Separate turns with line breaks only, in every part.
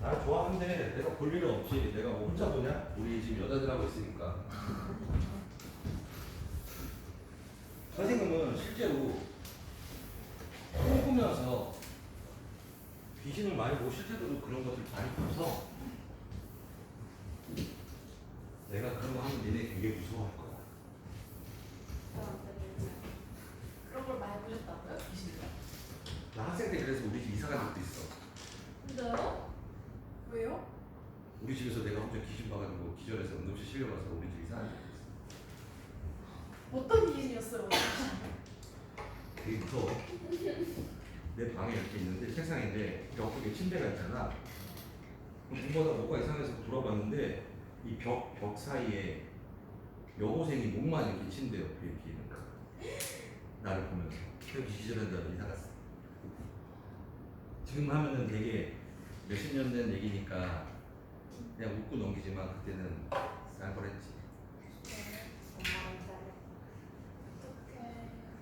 나 좋아하는데 내가 볼 일은 없지. 내가 뭐 혼자 보냐? 우리 지금 여자들하고 있으니까. 선생님은 실제로 꿈꾸면서 귀신을 많이 보고 실제로도 그런 것들 많이 봐서 내가 그런 거 하면 니네 되게 무서워할 거야.
그런 걸 많이 보셨다고요? 귀신이요?
나 학생 때 그래서 우리 집 이사 간 적도 있어.
진짜요? 왜요?
우리 집에서 내가 혼자 귀신 봐가지고 기절해서 응급실 실려가서 우리 집 이사한 적이 있어.
어떤 귀신이었어요?
되게 무서워. 내 방에 이렇게 있는데 책상인데 옆쪽에 침대가 있잖아. 문보다 뭐가 이상해서 돌아봤는데 이 벽 사이에 여고생이 목만 이렇게 침대 옆에 이렇게 있는 거야. 나를 보면서. 그래서 기절한다고 이사 갔어. 지금 하면은 되게 몇십 년 된 얘기니까 그냥 웃고 넘기지만 그때는 쌀벌했지.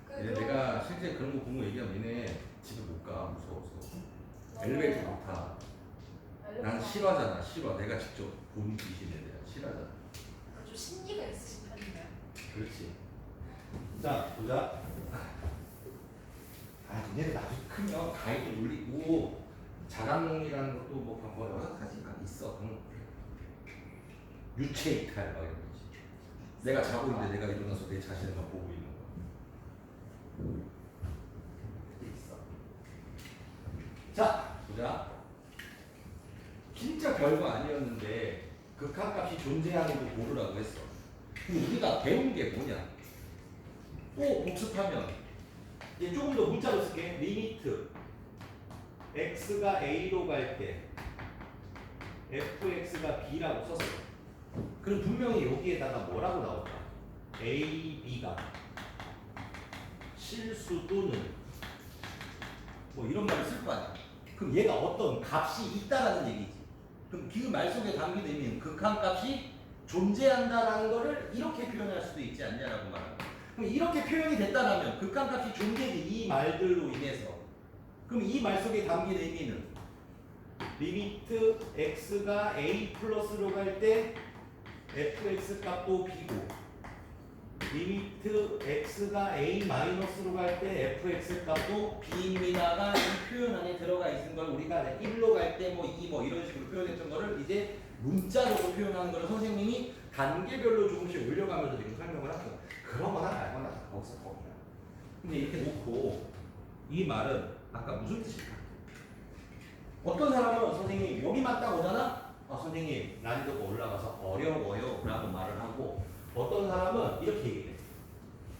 어떡해.
내가 실제 그런 거 보면 얘기하면 니네 집에 못 가. 무서워서. 엘리베이터 못 타. 난 실화잖아. 실화. 내가 직접 본 귀신에 대한 실화잖아.
좀 신기가 있으신 편인가요?
그렇지. 자, 보자. 니네들 나중에 크면 가위도 올리고 자각몽이라는 것도 뭐 방법 여러 가지가 있어. 유체 이탈 막 이런 거지. 내가 자고 있는데 내가 일어나서 내 자신을 막 보고 있는 거. 그게 있어. 자, 보자. 진짜 별거 아니었는데 극한값이 존재하는 거 모르라고 했어. 그럼 우리가 배운 게 뭐냐? 또 복습하면 이제 조금 더 문자로 쓸게. 리미트 x가 a로 갈 때 fx가 b라고 썼어. 그럼 분명히 여기에다가 뭐라고 나올까? a, b가 실수 또는 뭐 이런 말을 쓸 거 아니야. 그럼 얘가 어떤 값이 있다라는 얘기지. 그럼 그 말 속에 담긴 의미는 극한값이 존재한다라는 거를 이렇게 표현할 수도 있지 않냐라고 말하는 거야. 그럼 이렇게 표현이 됐다라면 극한값이 존재지 이 말들로 인해서. 그럼 이 말 속에 담긴 의미는 리미트 x가 a 플러스로 갈 때 fx 값도 b고 리미트 x가 a 마이너스로 갈 때 fx 값도 b입니다가 이 표현 안에 들어가 있는 걸 우리가 1로 갈 때 뭐 2 뭐 이런 식으로 표현했던 거를 이제 문자로 표현하는 거를 선생님이 단계별로 조금씩 올려가면서 지금 설명을 한 거야. 그런 거나 말거나 거기서 거기야. 근데 이렇게 놓고 이 말은 아까 무슨 뜻일까? 어떤 사람은 선생님이 여기만 딱 오잖아? 선생님 난이도가 올라가서 어려워요 라고 말을 하고 어떤 사람은 이렇게 얘기해.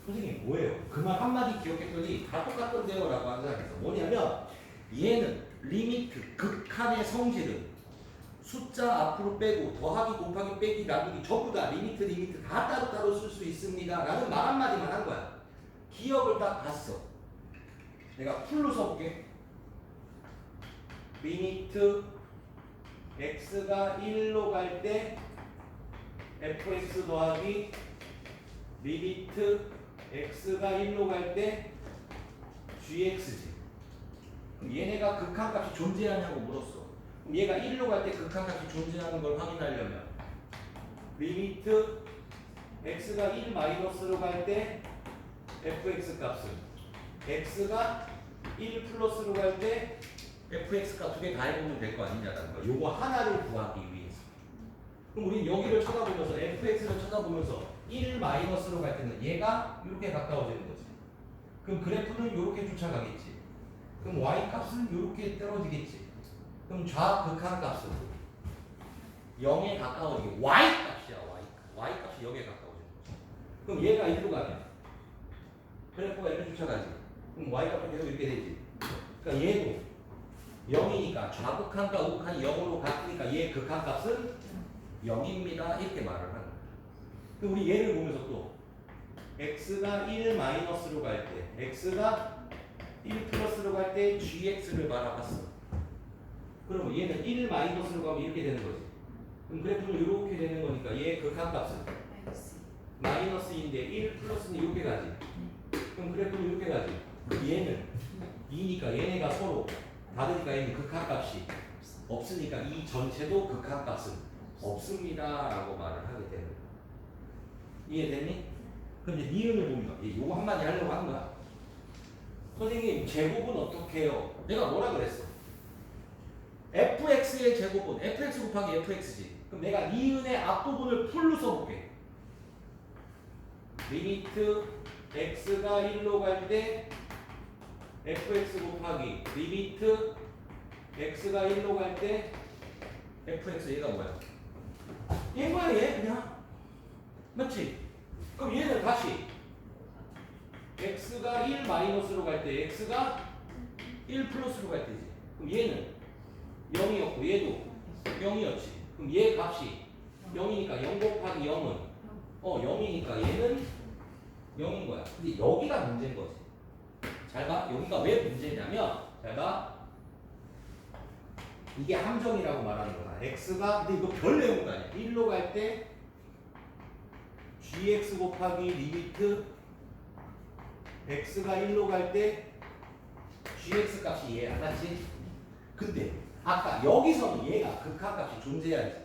선생님 뭐예요? 그 말 한마디 기억했더니 다 똑같던데요 라고 하는 사람이 있어. 뭐냐면 얘는 리미트, 극한의 성질은 숫자 앞으로 빼고 더하기 곱하기 빼기 나누기 전부 다 리미트 다 따로따로 쓸 수 있습니다 라는 말 한마디만 한 거야. 기억을 딱 봤어. 내가 풀로 써볼게. 리미트 x가 1로 갈 때 fx 더하기 리미트 x가 1로 갈 때 gx지. 그럼 얘네가 극한값이 존재하냐고 물었어. 그럼 얘가 1로 갈 때 극한값이 존재하는 걸 확인하려면 리미트 x가 1 마이너스로 갈 때 fx 값은 x가 1 플러스로 갈 때 fx 값 두 개 다 해보면 될 거 아니냐라는 거야. 요거 하나를 구하기 위해서. 그럼 우리 여기를 쳐다보면서 fx를 쳐다보면서 1 마이너스로 갈 때는 얘가 이렇게 가까워지는 거지. 그럼 그래프는 이렇게 쫓아가겠지. 그럼 y 값은 이렇게 떨어지겠지. 그럼 좌극한 값은 0에 가까워지게 y 값이야. y 값이 0에 가까워지는 거지. 그럼 얘가 이리로 가면 그래프가 이렇게 쫓아가지. 그럼 y 값은 계속 이렇게 되지. 그러니까 얘도 0이니까 좌극한과 우극한이 0으로 같으니까 얘 극한값은 0입니다. 이렇게 말을 하는 거야. 그럼 우리 얘를 보면서 또 x가 1 마이너스로 갈 때 x가 1 플러스로 갈 때 gx를 말아봤어. 그러면 얘는 1 마이너스로 가면 이렇게 되는 거지. 그럼 그래프는 이렇게 되는 거니까 얘 극한값은 마이너스인데 1 플러스는 이렇게 가지. 그럼 그래프는 이렇게 가지. 그럼 얘는 2니까 얘네가 서로 닫으니까 얘는 극한값이 없으니까 이 전체도 극한값은 없습니다 라고 말을 하게 되는 거야. 이해됐니? 그럼 이제 니은을 보면 요거 한마디 하려고 하는 거야. 선생님 제곱은 어떻게 해요? 내가 뭐라 그랬어? fx의 제곱은 fx 곱하기 fx지. 그럼 내가 니은의 앞부분을 풀로 써볼게. 리미트 x가 1로 갈 때 fx 곱하기 리미트 x가 1로 갈 때 fx 얘가 뭐야? 얘 뭐야 얘 그냥 맞지? 그럼 얘는 다시 x가 1 마이너스로 갈 때 x가 1 플러스로 갈 때지. 그럼 얘는 0이었고 얘도 0이었지. 그럼 얘 값이 0이니까 0 곱하기 0은 0이니까 얘는 0인 거야. 근데 여기가 문제인 거지. 잘 봐. 여기가 왜 문제냐면 잘 봐. 이게 함정이라고 말하는 거다. x가 근데 이거 별 내용도 아니야. 1로 갈 때 gx 곱하기 리미트 x가 1로 갈 때 gx 값이 얘 알았지? 근데 아까 여기서는 얘가 극한값이 존재하지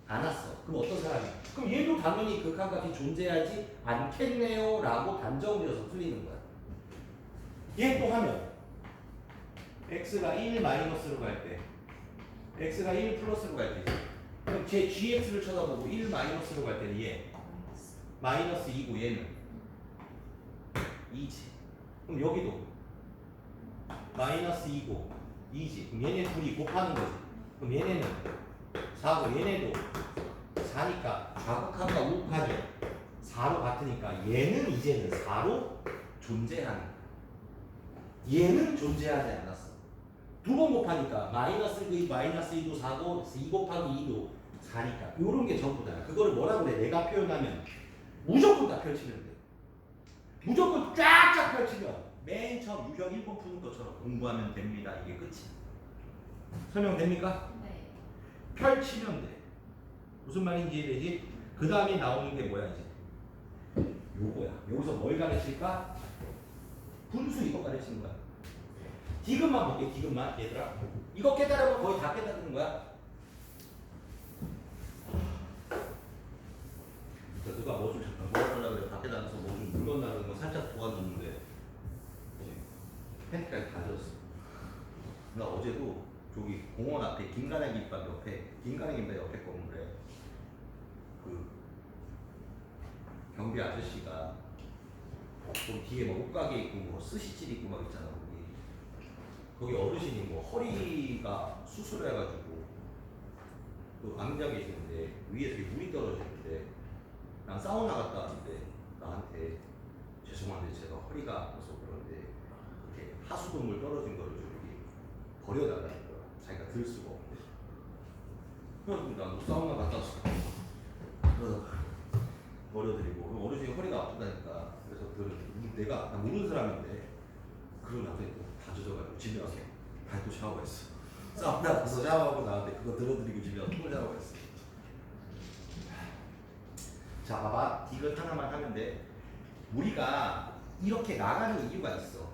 않았어. 그럼 어떤 사람이? 그럼 얘도 당연히 극한값이 존재하지 않겠네요 라고 단정지어서 풀리는 거야. 얘 또 하면 x가 1 마이너스로 갈 때 x가 1 플러스로 갈 때 그럼 제 gx를 쳐다보고 1 마이너스로 갈 때는 얘 마이너스 2고 얘는 2지. 그럼 여기도 마이너스 2고 2지. 그럼 얘네 둘이 곱하는 거지. 그럼 얘네는 4고 얘네도 4니까 좌극한과 우극하죠. 4로 같으니까 얘는 이제는 4로 존재하는 거야. 얘는 존재하지 않았어. 두 번 곱하니까 마이너스 2, 마이너스 2도 4고 2 곱하기 2도 4니까 요런 게 전부다. 그거를 뭐라 그래? 내가 표현하면 무조건 다 펼치면 돼. 무조건 쫙쫙 펼치면 맨 처음 유형 1번 푸는 것처럼 공부하면 됩니다. 이게 끝이야. 설명됩니까?
네.
펼치면 돼. 무슨 말인지 이해되지? 그 다음에 나오는 게 뭐야 이제? 요거야. 여기서 뭘 가르칠까? 분수 이거 가르치는 거야. 디귿만 볼게. 디귿만 얘들아. 이거 깨달으면 거의 다 깨달는 거야. 누가 뭐 좀 잠깐 도와달라고 그래. 밖에 나가서 뭐 좀 물건 나르는 거 살짝 도와줬는데 팬티까지 다 젖었어. 나 어제도 저기 공원 앞에 김가래 김밥 옆에 건물에 그 경비 아저씨가 거기 뒤에 막 옷가게 있고 뭐 스시집 있고 막 있잖아. 거기 어르신이 뭐 허리가 수술을 해가지고 또 앉아 계시는데 위에서 이렇게 물이 떨어지는데 난 사우나 갔다 왔는데 나한테 죄송한데 제가 허리가 아파서 그런데 이렇게 하수도물 떨어진 거를 좀 여기 버려달라는 거야. 자기가 들 수가 없대. 그래서 나도 사우나 갔다 왔어. 그래서 버려드리고 그럼 어르신이 허리가 아프다니까 그래서 내가 나 모르는 사람인데 그러고 나한테 다 젖어가지고 집에 와서 다시 또 샤워했어. 사우나 가서 샤워하고 나한테 그거 들어드리고 집에 와서 또 샤워했어. 자 봐봐. 디귿 하나만 하면 돼. 우리가 이렇게 나가는 이유가 있어.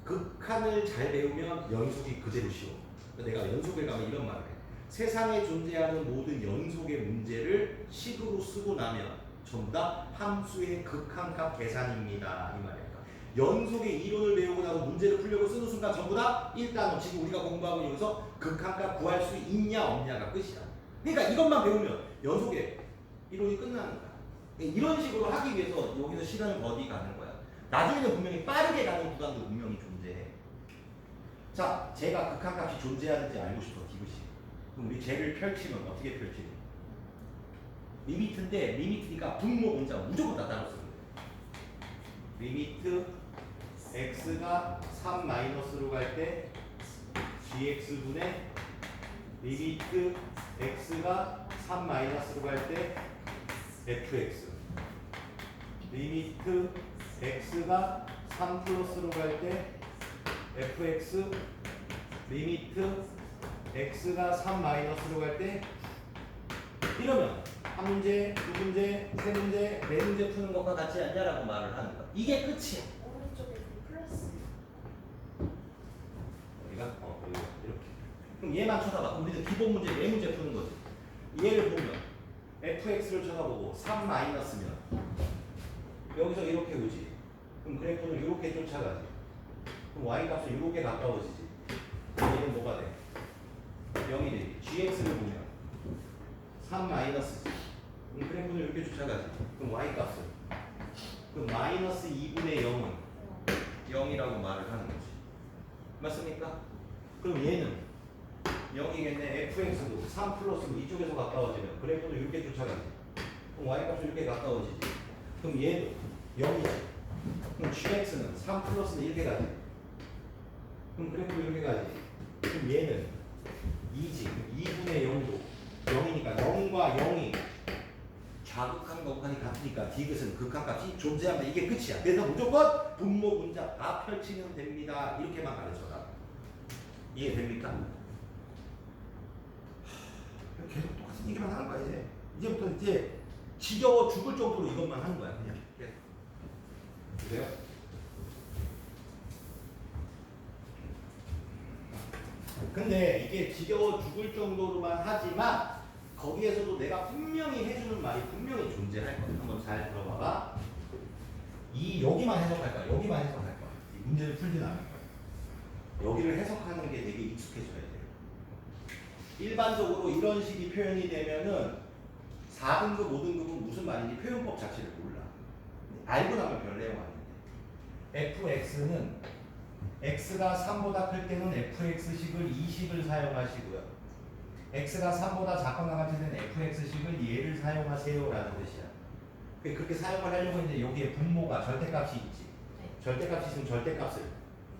극한을 잘 배우면 연속이 그대로 쉬워. 내가 연속을 가면 이런 말을 해. 세상에 존재하는 모든 연속의 문제를 식으로 쓰고 나면 전부 다 함수의 극한값 계산입니다. 이 말이야. 연속의 이론을 배우고 나서 문제를 풀려고 쓰는 순간 전부 다 일단은 지금 우리가 공부하고 여기서 극한값 구할 수 있냐 없냐가 끝이야. 그러니까 이것만 배우면 연속의 이론이 끝나는 거야. 이런 식으로 하기 위해서 여기서 시간을 어디 가는 거야. 나중에는 분명히 빠르게 가는 구간도 분명히 존재해. 자, 제가 극한값이 존재하는지 알고 싶어. 디귿이. 그럼 우리 쟤를 펼치면 어떻게 펼치니? 리미트인데 리미트니까 분모 문자 무조건 다 따로 쓰는 거야. 리미트 x가 3 마이너스로 갈 때 gx분의 리미트 x가 3 마이너스로 갈 때 fx 리미트 x가 3 플러스로 갈 때 fx 리미트 x가 3 마이너스로 갈 때 이러면 한 문제, 두 문제, 세 문제, 네 문제 푸는 것과 같지 않냐라고 말을 하는 거야. 이게 끝이야.
오른쪽에 플러스.
그럼 얘만 쳐다봐. 그럼 우리는 기본 문제, 네 문제 푸는 거지. 얘를 보면 fx를 쳐다보고 3 마이너스면 여기서 이렇게 오지. 그럼 그래프는 이렇게 쫓아가지. 그럼 y 값은 이렇게 가까워지지. 그럼 얘는 뭐가 돼? 0이 되지. gx를 보면 3 마이너스지. 그럼 그래프는 이렇게 쫓아가지. 그럼 y 값은 그럼 마이너스 2분의 0은 0이라고 말을 하는 거지. 맞습니까? 그럼 얘는 0이겠네. fx도 3 플러스로 이쪽에서 가까워지면 그래프는 이렇게 쫓아가지. 그럼 y 값은 이렇게 가까워지지. 그럼 얘도 0이지. 그럼 gx는 3 플러스는 이렇게 가지. 그럼 그래프도 이렇게 가지. 그럼 얘는 2지. 2분의 0도 0이니까 0과 0이 좌극한과 우극한이 같으니까 디귿은 극한값이 존재한다. 이게 끝이야. 그래서 무조건 분모 분자 다 펼치면 됩니다. 이렇게만 가르쳐라. 이해됩니까? 계속 똑같은 얘기만 하는 거야 이제. 이제부터 이제 지겨워 죽을 정도로 이것만 하는 거야 그냥. 그래요? 근데 이게 지겨워 죽을 정도로만 하지만 거기에서도 내가 분명히 해주는 말이 분명히 존재할 거야. 한번 잘 들어봐봐. 이 여기만 해석할 거야. 여기만 해석할 거야. 이 문제를 풀진 않을 거야. 여기를 해석하는 게 되게 익숙해져야 돼요. 일반적으로 이런 식이 표현이 되면은 4등급, 5등급은 무슨 말인지 표현법 자체를 몰라. 알고 나면 별 내용 아닌데. fx는 x가 3보다 클 때는 fx식을 2식을 사용하시고요. x가 3보다 작거나 같을 때는 fx식을 얘를 사용하세요라는 뜻이야. 그렇게 사용을 하려고 했는데 여기에 분모가 절대값이 있지. 절대값이 있으면 절대값을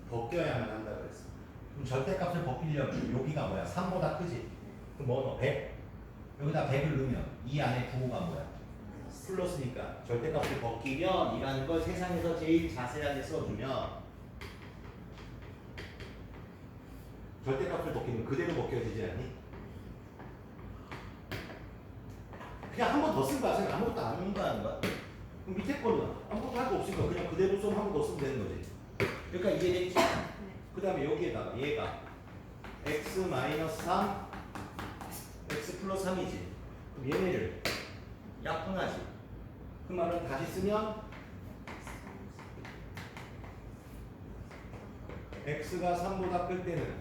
벗겨야만 한다 그랬어. 그럼 절대값을 벗기려면 여기가 뭐야? 3보다 크지? 그럼 뭐 넣어? 100? 여기다 100을 넣으면 이 안에 부호가 뭐야? 플러스니까 절대값을 벗기면 이라는 걸 세상에서 제일 자세하게 써주면 절대값을 벗기면 그대로 벗겨지지 않니? 그냥 한 번 더 쓴 거야. 생각 아무것도 안 하는 거 하는 거야. 그럼 밑에 거는 아무것도 할 거 없으니까 그냥 그대로 좀 한 번 더 쓰면 되는 거지. 그러니까 이게 되지. 그 다음에 여기에다가 얘가 x-3 x 플러스 3이지. 그럼 얘네를 약분하지. 그 말은 다시 쓰면 x가 3보다 클 때는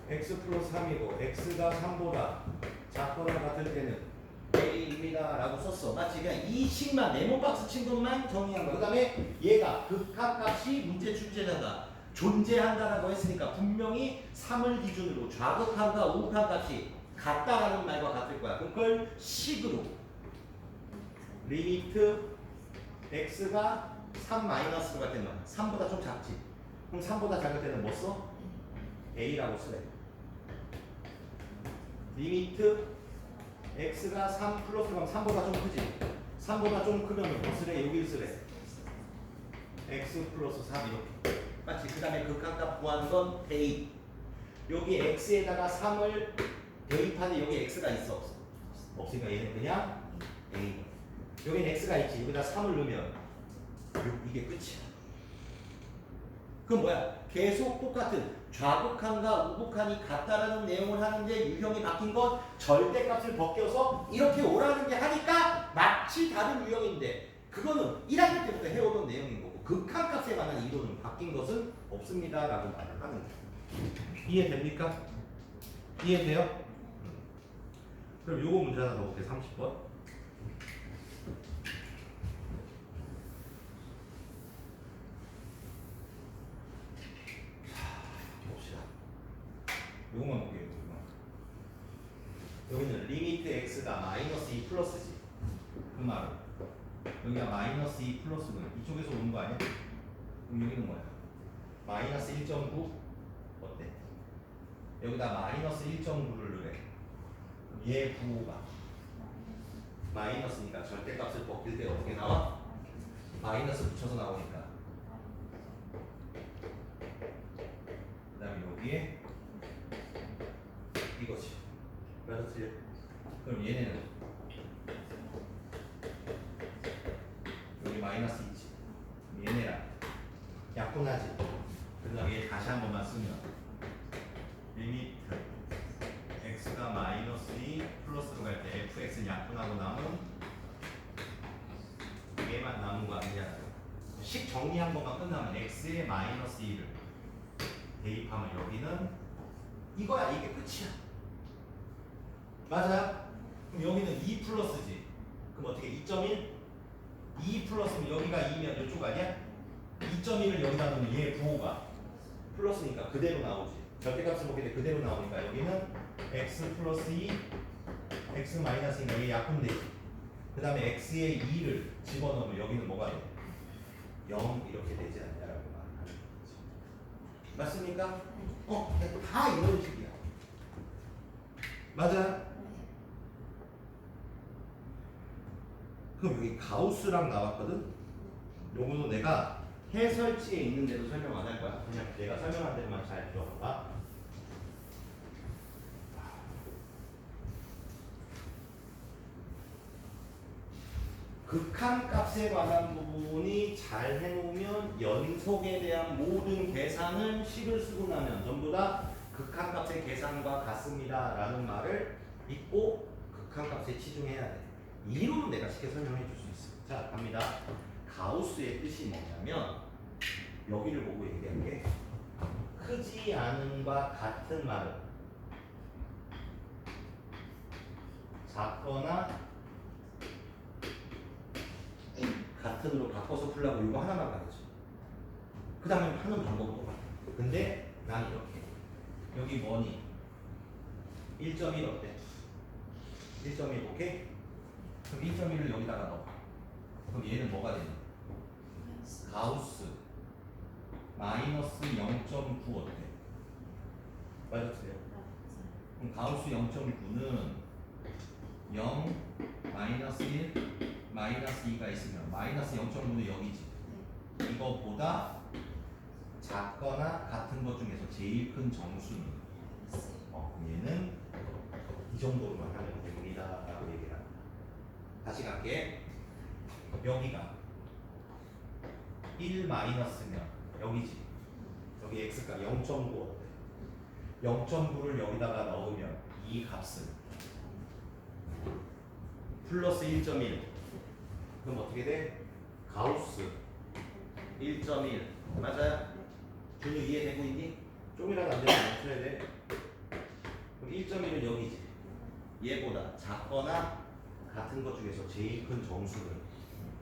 x 플러스 3이고 x가 3보다 작거나 같을 때는 A입니다 라고 썼어. 마치 그냥 이 식만 네모박스 친 것만 정리한 거야. 그 다음에 얘가 극한값이 문제 출제자가 존재한다라고 했으니까 분명히 3을 기준으로 좌극한과 우극한 값이 같다라는 말과 같을 거야. 그걸 식으로 리미트 x가 3 마이너스로 갈 때는 3보다 좀 작지. 그럼 3보다 작을 때는 뭐 써? A라고 쓰래. 리미트 x가 3 플러스 그럼 3보다 좀 크지? 3보다 좀 크면 뭐 쓰래? 여기를 쓰래. x 플러스 3 이렇게. 맞지? 그 다음에 극한값 구하는 건 대입. 여기 x에다가 3을 대입하는데 여기 x가 있어? 없어? 없으니까 얘는 그냥 a. 여기는 x가 있지. 여기다 3을 넣으면 이게 끝이야. 그럼 뭐야? 계속 똑같은 좌극한과 우극한이 같다라는 내용을 하는데 유형이 바뀐 건 절대값을 벗겨서 이렇게 오라는 게 하니까 마치 다른 유형인데 그거는 1학년 때부터 해오던 내용인 거고 극한값에 관한 이론은 바뀐 것은 없습니다 라고 말을 하는 거예요. 이해됩니까? 이해돼요? 그럼 요거 문제 하나 더 볼게요. 30번. 요거만 볼게요. 여기는 리미트 x가 마이너스 2 플러스지. 그 말은 여기가 마이너스 2 플러스는 이쪽에서 오는 거 아니야? 그럼 여기는 뭐야? 마이너스 1.9 어때? 여기다 마이너스 1.9를 넣으래. 얘 부호가 마이너스니까 절대값을 벗길 때 어떻게 나와? 마이너스 붙여서 나오니까. 그 다음에 여기에 이거지. 맞아 틀려. 그럼 얘네는 여기 마이너스 있지. 얘네랑 약분하지. 그 다음에 얘 다시 한 번만 쓰면 리미트 식 정리한 것만 끝나면 x에 마이너스 1을 대입하면 여기는 이거야. 이게 끝이야. 맞아요? 그럼 여기는 2 플러스지. 그럼 어떻게 2.1? 2 플러스면 여기가 2면 이쪽 아니야? 2.1을 여기다 놓으면 얘 부호가 플러스니까 그대로 나오지. 절대값을 먹게 돼 그대로 나오니까 여기는 x 플러스 2 x 마이너스 2가 얘 약분되지. 그 다음에 x에 2를 집어넣으면 여기는 뭐가 돼? 0 이렇게 되지 않냐라고 말하는 거지. 맞습니까? 다 이런 식이야. 맞아? 그럼 여기 가우스랑 나왔거든? 요거는 내가 해설지에 있는데도 설명 안 할 거야. 그냥 내가 설명한 대로만 잘 들어봐. 극한값에 관한 부분이 잘 해놓으면 연속에 대한 모든 계산을 식을 쓰고 나면 전부 다 극한값의 계산과 같습니다 라는 말을 잊고 극한값에 치중해야 돼. 이론은 내가 쉽게 설명해 줄 수 있어. 자, 갑니다. 가우스의 뜻이 뭐냐면 여기를 보고 얘기한 게 크지 않은과 같은 말은 작거나 같은으로 바꿔서 풀라고 이거 하나만 가르쳐. 그 다음에 하는 방법은 똑같아. 근데 난 이렇게 여기 뭐니? 1.1 어때? 1.1 오케이? 그럼 1.1을 여기다가 넣어. 그럼 얘는 뭐가 되니? 가우스 마이너스 0.9 어때? 맞았어요? 그럼 가우스 0.9는 0 마이너스 1 마이너스 2가 있으면 마이너스 0.9는 여기지. 이거보다 작거나 같은 것 중에서 제일 큰 정수는 얘는 이 정도로만 하면 됩니다 라고 얘기를 합니다. 다시 갈게. 여기가 1 마이너스면 여기지. 여기 x가 0.9 어때? 0.9를 여기다가 넣으면 이 값을 플러스 1.1 그럼 어떻게 돼? 가우스 1.1 맞아요? 준우 이해되고 있니? 좀이라도 안 되면 멈춰야 돼. 그럼 1.1은 여기지. 얘보다 작거나 같은 것 중에서 제일 큰 정수는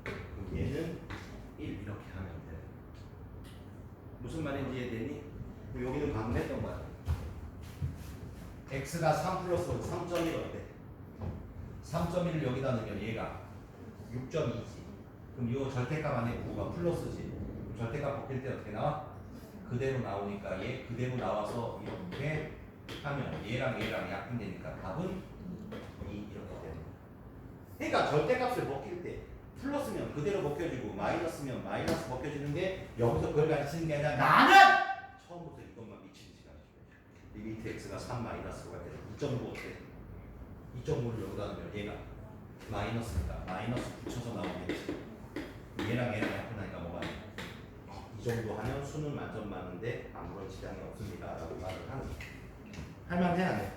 그럼 얘는 1 이렇게 하면 돼. 무슨 말인지 이해되니? 그럼 여기는 방금 했던 거야. x가 3 플러스 3.1 어때? 3.1을 여기다 넣으면 얘가 6.2지. 그럼 이 절대값 안에 부호가 플러스지. 절대값 벗길 때 어떻게 나와? 그대로 나오니까 얘 그대로 나와서 이렇게 하면 얘랑 약분되니까 답은 2 이렇게 되는 거야. 그러니까 절대값을 벗길 때 플러스면 그대로 벗겨지고 마이너스면 마이너스 벗겨지는 게 여기서 그걸 가르치는 게 아니라 나는 처음부터 이것만 미친 짓 가르치는 거야. 리미트 x가 3 마이너스로 갈 때는 2.9 어때? 2.5를 여기다 넣으면 얘가 마이너스니까 마이너스 붙여서 나오겠지. 얘랑 약분하니까 뭐가 돼? 이 정도 하면 수는 만점 맞는데 아무런 지장이 없습니다 라고 말을 하는 거야. 할만 해야 돼.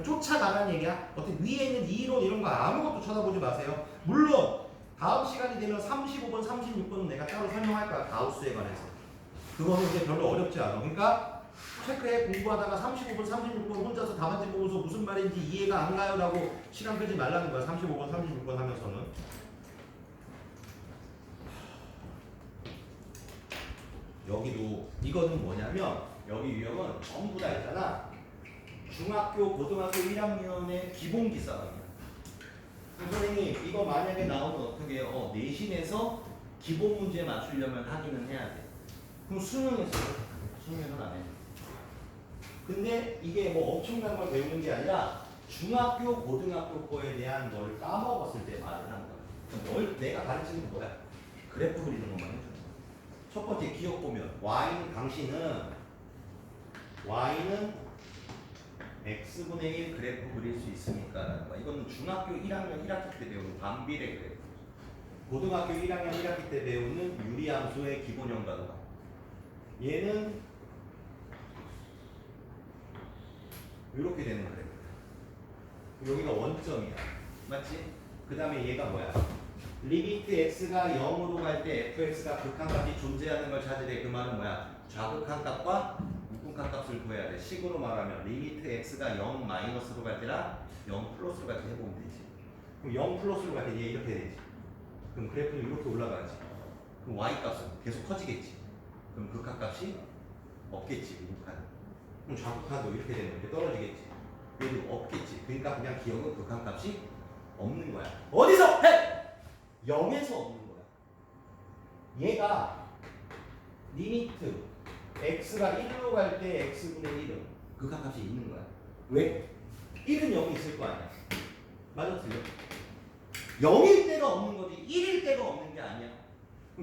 쫓아나간 얘기야. 어떻게 위에 있는 이론 이런 거 아무것도 쳐다보지 마세요. 물론 다음 시간이 되면 35번, 36번은 내가 따로 설명할 거야. 가우스에 관해서. 그거는 이제 별로 어렵지 않아. 그러니까 체크해 공부하다가 35번, 36번 혼자서 답안지 보면서 무슨 말인지 이해가 안 가요 라고 시간 끌지 말라는 거야. 35번, 36번 하면서는. 여기도 이거는 뭐냐면 여기 유형은 전부 다 있잖아. 중학교, 고등학교 1학년의 기본 기사학이야. 선생님 이거 만약에 나오면 어떻게 해요? 내신에서 기본 문제 맞추려면 하기는 해야 돼. 그럼 수능에서 수능에서는 안 해. 근데 이게 뭐 엄청난 걸 배우는 게 아니라 중학교, 고등학교 거에 대한 걸 까먹었을 때 말을 하는 거야. 뭘 내가 가르치는 게 뭐야? 그래프 그리는 것만 해주는 거야. 첫 번째 기억 보면 y는 y는 x분의 1 그래프 그릴 수 있으니까 라는 거야. 이거는 중학교 1학년 1학기 때 배우는 반비례 그래프. 고등학교 1학년 1학기 때 배우는 유리함수의 기본 형과도. 얘는 이렇게 되는 그래프. 여기가 원점이야. 맞지? 그 다음에 얘가 뭐야? 리미트 x가 0으로 갈 때 fx가 극한값이 존재하는 걸 찾으래. 그 말은 뭐야? 좌극한값과 우극한값을 구해야 돼. 식으로 말하면 리미트 x가 0 마이너스로 갈 때랑 0 플러스로 갈 때 해보면 되지. 그럼 0 플러스로 갈 때 얘 이렇게 되지. 그럼 그래프는 이렇게 올라가지. 그럼 y 값은 계속 커지겠지. 그럼 극한값이 없겠지. 우극한. 그럼 좌극한도 이렇게 되면 이렇게 떨어지겠지. 얘도 없겠지. 그러니까 그냥 기억은 극한값이 없는 거야. 어디서? 해! 0에서 없는 거야. 얘가 리미트 x가 1로 갈 때 x분의 1은 극한값이 있는 거야. 왜? 1은 0이 있을 거 아니야. 맞아, 틀려? 0일 때가 없는 거지 1일 때가 없는 게 아니야.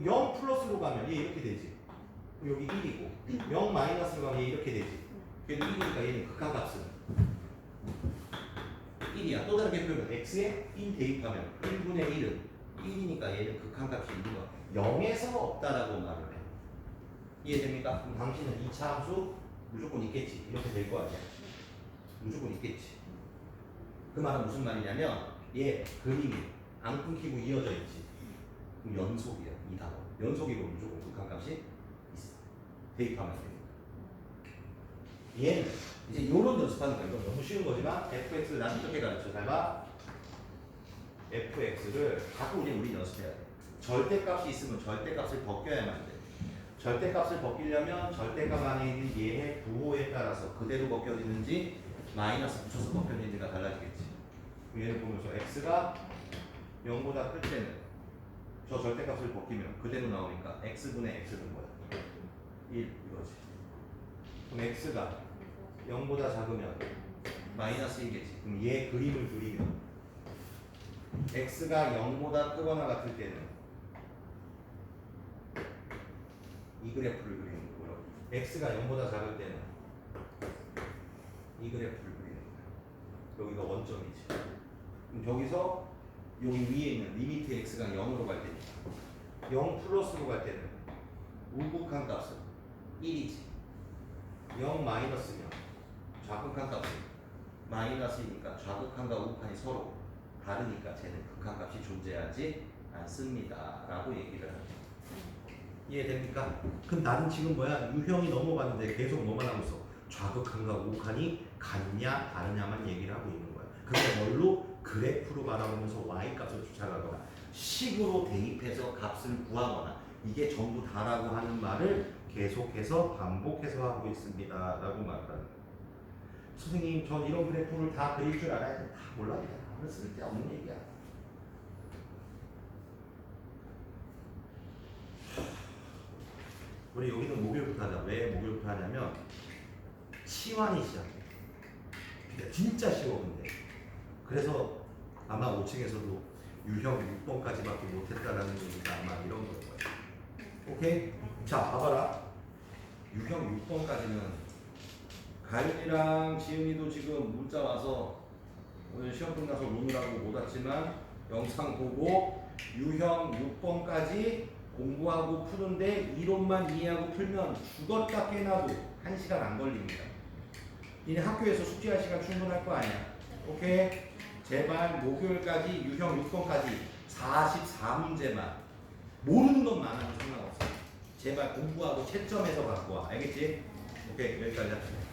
0 플러스로 가면 얘 이렇게 되지. 여기 1이고 0 마이너스로 가면 얘 이렇게 되지. 그래도 1이니까 얘는 극한값은 1이야. 또 다르게 표현하면 x에 1 대입하면 1분의 1은 1이니까 얘는 극한값이 있는 거야. 0에서 없다라고 말을 해. 이해됩니까? 그럼 당신은 2차 함수 무조건 있겠지. 이렇게 될 거 아니야. 무조건 있겠지. 그 말은 무슨 말이냐면 얘 그림이 안 끊기고 이어져 있지. 그럼 연속이야. 이 단어. 연속이고 무조건 극한값이 있어. 대입하면 됩니다. 얘는 이제 이런 연습하는 거야. 이건 너무 쉬운 거지만 fx를 난 이렇게 가르쳐. 잘 봐. fx를 자꾸 우리 연습해야 돼. 절대값이 있으면 절대값을 벗겨야만 돼. 절대값을 벗기려면 절대값 안에 있는 얘의 부호에 따라서 그대로 벗겨지는지 마이너스 붙여서 벗겨지는지가 달라지겠지. 얘를 보면서 x가 0보다 클 때는 저 절대값을 벗기면 그대로 나오니까 x분의 x는 뭐야? 1 이거지. 그럼 x가 0보다 작으면 마이너스 1이겠지. 그럼 얘 그림을 그리면 x가 0보다 크거나 같을 때는 이 그래프를 그리는 거고요. x가 0보다 작을 때는 이 그래프를 그리는 거예요. 여기가 원점이지. 그럼 저기서 여기 위에 있는 리미트 x가 0으로 갈 때니까 0 플러스로 갈 때는 우극한 값은 1이지. 0 마이너스면 좌극한 값은 마이너스이니까 좌극한과 우극한이 서로 다르니까 쟤는 극한값이 존재하지 않습니다. 라고 얘기를 합니다. 이해됩니까? 그럼 나는 지금 뭐야? 유형이 넘어갔는데 계속 뭐만 하고 있어? 좌극한과 우극한이 같냐 다르냐만 얘기를 하고 있는 거야. 근데 뭘로? 그래프로 바라보면서 y값을 추측하거나 식으로 대입해서 값을 구하거나 이게 전부 다라고 하는 말을 계속해서 반복해서 하고 있습니다. 라고 말하는 거야. 선생님 전 이런 그래프를 다 그릴 줄 알아야 돼. 다 몰라야 돼. 아무 쓸데없는 얘기야. 우리 여기는 목요일부터 하자. 왜 목요일부터 하냐면 치환이 시작해. 진짜 쉬워 근데. 그래서 아마 5층에서도 유형 6번까지밖에 못했다라는 얘기가 아마 이런 걸 거예요. 오케이? 자 봐봐라. 유형 6번까지는 가윤이랑 지은이도 지금 문자 와서 오늘 시험 끝나서 노느라고 못 왔지만 영상 보고 유형 6번까지 공부하고 푸는데 이론만 이해하고 풀면 죽었다 깨나도 1시간 안 걸립니다. 니네 학교에서 숙제할 시간 충분할 거 아니야. 오케이? 제발 목요일까지 유형 6번까지 44문제만 모르는 건 많아도 상관없어. 제발 공부하고 채점해서 갖고 와. 알겠지? 오케이 여기까지 합시다.